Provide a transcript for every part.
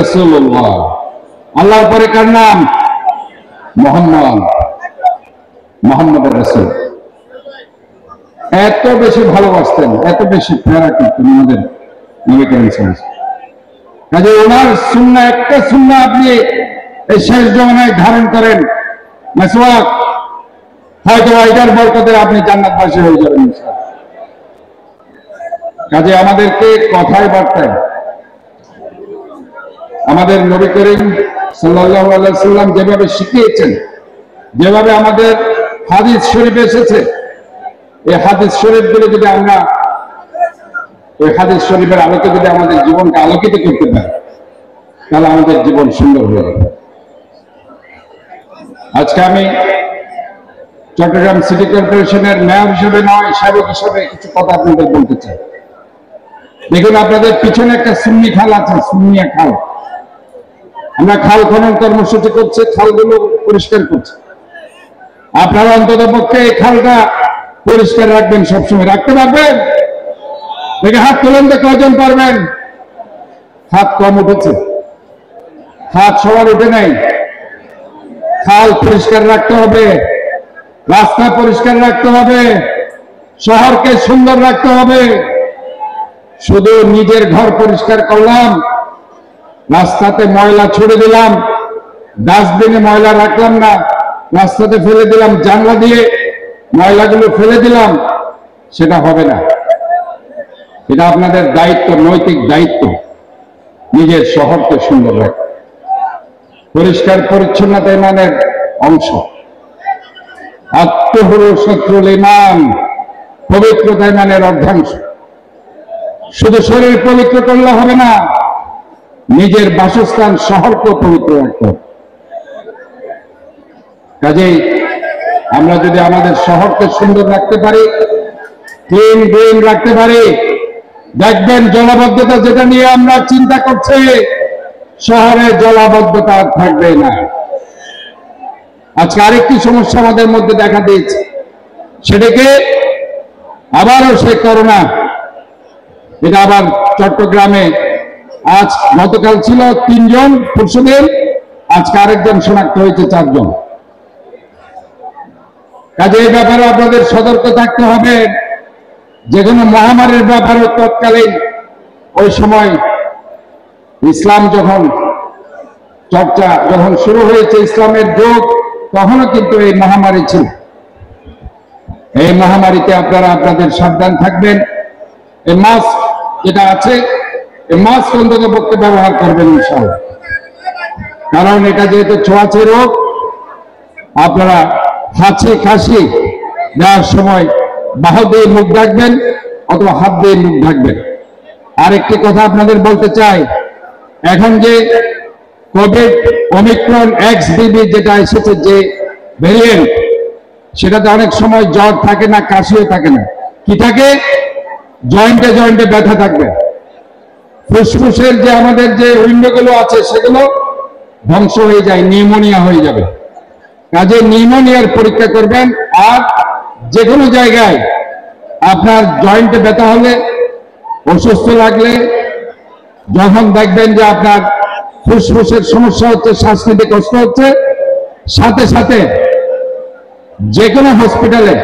রাসূলুল্লাহ। আল্লাহর পরে কার নাম? মুহাম্মদ রাসূল। এত বেশি ভালোবাসতেন, এত বেশি প্যারা করতেন আমাদের নবী করিম সাল্লাল্লাহু আলাইহি ওয়াসাল্লাম। কাজে ওনার সুন্নাহ, একটা সুন্নাহ আপনি এই শেষ জমানায় ধারণ করেন, মিসওয়াক, হয়তো এটার বরকতে আপনি জান্নাতবাসী হয়ে যাবেন ইনশাআল্লাহ। কাজে আমাদেরকে কথায় বার্তায় আমাদের নবী করিম সাল্লাল্লাহু আলাইহি ওয়াসাল্লাম যেভাবে শিখিয়েছেন, যেভাবে আমাদের হাদিস শরীফ এসেছে, এই হাদিস শরীফগুলো যদি আমরা এই হাদিস শরীফের আলোকে যদি আমাদের জীবনকে আলোকিত করতে পারি, তাহলে আমাদের জীবন সুন্দর হয়ে যাবে। আজকে আমি চট্টগ্রাম সিটি কর্পোরেশনের মেয়র হিসেবে নয়, সাবেক হিসেবে কিছু কথা আপনাদের বলতে চাই। দেখুন, আপনাদের পিছনে একটা সুন্নি খাল আছে, সুন্নিয়া খাল। আমরা খাল খনন কর্মসূচি করছি, খালগুলো পরিষ্কার করছি। আপনারা অন্তত পক্ষে এই খালটা পরিষ্কার রাখবেন, সবসময় রাখতে পারবেন? দেখে হাত তুলেন তো, কয়জন পারবেন? হাত কম উঠেছে, হাত সবার উঠে নাই। খাল পরিষ্কার রাখতে হবে, রাস্তা পরিষ্কার রাখতে হবে, শহরকে সুন্দর রাখতে হবে। শুধু নিজের ঘর পরিষ্কার করলাম, রাস্তাতে ময়লা ছুড়ে দিলাম, ডাস্টবিনে ময়লা রাখলাম না, রাস্তাতে ফেলে দিলাম, জানলা দিয়ে ময়লাগুলো ফেলে দিলাম, সেটা হবে না। এটা আপনাদের দায়িত্ব, নৈতিক দায়িত্ব, নিজের শহরকে সুন্দর রাখা। পরিষ্কার পরিচ্ছন্নতা ইমানের অংশ। আত্মহুরু শত্রুল ঈমান, পবিত্রতা ইমানের অর্ধাংশ। শুধু শরীর পবিত্র করলে হবে না, নিজের বাসস্থান শহরকে পবিত্র রাখতে হবে। কাজেই আমরা যদি আমাদের শহরকে সুন্দর রাখতে পারি, ক্লিন গ্রিন রাখতে পারি, দেখবেন জলাবদ্ধতা যেটা নিয়ে আমরা চিন্তা করছি, শহরে জলাবদ্ধতা আর থাকবে না। আজকে আরেকটি সমস্যা আমাদের মধ্যে দেখা দিয়েছে, সেটাকে আবারও সেই করোনা। এটা আবার চট্টগ্রামে আজ গতকাল ছিল 3 জন, পরশুদিন আজকে আরেকজন শনাক্ত হয়েছে 4 জন। কাজে এই ব্যাপারে আপনাদের সতর্ক থাকতে হবে। যে কোনো মহামারীর ব্যাপারে তৎকালীন ওই সময় ইসলাম যখন চর্চা যখন শুরু হয়েছে, ইসলামের যুগ, তখনও কিন্তু এই মহামারী ছিল। এই মহামারীতে আপনারা আপনাদের সাবধান থাকবেন। এই মাস্ক যেটা আছে, এই মাস্ক অন্তত পক্ষে ব্যবহার করবেন ইনশাআল্লাহ। কারণ এটা যেহেতু ছোঁয়াচে রোগ, আপনারা হাঁচি কাশি দেওয়ার সময় বাহু দিয়ে মুখ ঢাকবেন অথবা হাত দিয়ে মুখ ঢাকবেন। আরেকটি কথা আপনাদের বলতে চাই, এখন যে কোভিড ওমিক্রন XBB যেটা এসেছে, যে ভেরিয়েন্ট, সেটাতে অনেক সময় জ্বর থাকে না, কাশিও থাকে না। কি থাকে? জয়েন্টে জয়েন্টে ব্যথা থাকবে। ফুসফুসের যে আমাদের যে উইন্ডোগুলো আছে, সেগুলো ধ্বংস হয়ে যায়, নিউমোনিয়া হয়ে যাবে। কাজে নিউমোনিয়ার পরীক্ষা করবেন। আর যে কোনো জায়গায় আপনার জয়েন্টে ব্যথা হলে, অসুস্থ লাগলে, যখন দেখবেন যে আপনার ফুসফুসের সমস্যা হচ্ছে, শ্বাস নিতে কষ্ট হচ্ছে, সাথে সাথে যে কোনো হসপিটালে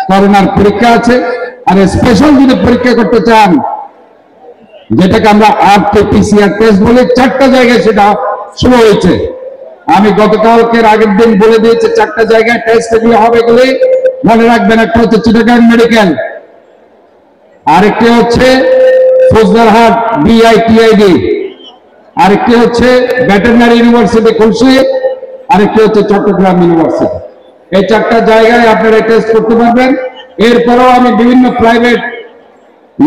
করোনার পরীক্ষা আছে। আর স্পেশাল যদি পরীক্ষা করতে চান, যেটাকে আমরা RT-PCR টেস্ট বলি, 4টা জায়গায় সেটা শুরু হয়েছে। আমি গতকালকের আগের দিন বলে দিয়েছি 4টা জায়গায় টেস্ট এগুলো হবে বলে মনে রাখবেন। একটা হচ্ছে চিটাগাং মেডিকেল, আরেকটি হচ্ছে ফৌজদারহাট BITID, আরেকটি হচ্ছে ভেটেরিনারি ইউনিভার্সিটি খুলশী, আরেকটি হচ্ছে চট্টগ্রাম ইউনিভার্সিটি। এই 4টা জায়গায় আপনারা টেস্ট করতে পারবেন। এরপরেও আমি বিভিন্ন প্রাইভেট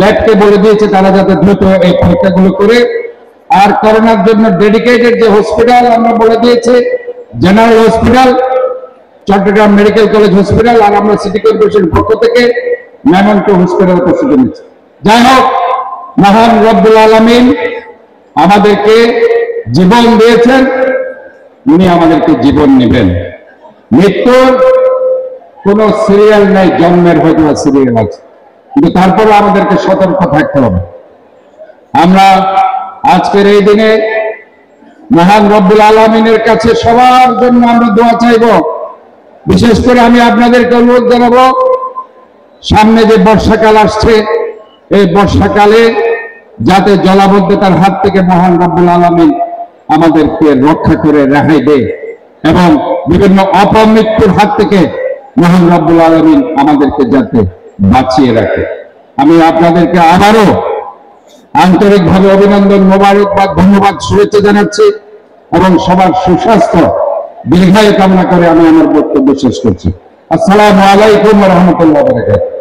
ল্যাবকে বলে দিয়েছি তারা যাতে দ্রুত এই পরীক্ষাগুলো করে। আর করোনার জন্য ডেডিকেটেড যে হসপিটাল আমরা বলে দিয়েছি, general hospital, Chittagong medical college hospital, আর আমরা সিটি কর্পোরেশন পক্ষ থেকে মেমন্টো হসপিটাল প্রস্তুতি নিচ্ছি। যাই হোক, মহান রব্বুল আলামিন আমাদেরকে জীবন দিয়েছেন, উনি আমাদেরকে জীবন নেবেন। মৃত্যুর কোন সিরিয়াল নাই, জন্মের হয়তো সিরিয়াল আছে, কিন্তু তারপরে আমাদেরকে সতর্ক থাকতে হবে। আমরা আজকের এই দিনে মহান রব্বুল আলামিনের কাছে সবার জন্য আমরা দোয়া চাইব। বিশেষ করে আমি আপনাদেরকে অনুরোধ জানাবো, সামনে যে বর্ষাকাল আসছে, এই বর্ষাকালে যাতে জলাবদ্ধতার হাত থেকে মহান রব্বুল আলামিন আমাদেরকে রক্ষা করে রেহাই দেয় এবং বিভিন্ন অপমৃত্যুর হাত থেকে মহান রব্বুল আলামিন আমাদেরকে যাতে বাঁচিয়ে রাখে। আমি আপনাদেরকে আবারও আন্তরিকভাবে অভিনন্দন, মোবারকবাদ, ধন্যবাদ, শুভেচ্ছা জানাচ্ছি এবং সবার সুস্বাস্থ্য দীর্ঘায়ু কামনা করে আমি আমার বক্তব্য শেষ করছি। আসসালামু আলাইকুম ওয়া রাহমাতুল্লাহি ওয়া বারাকাতুহু।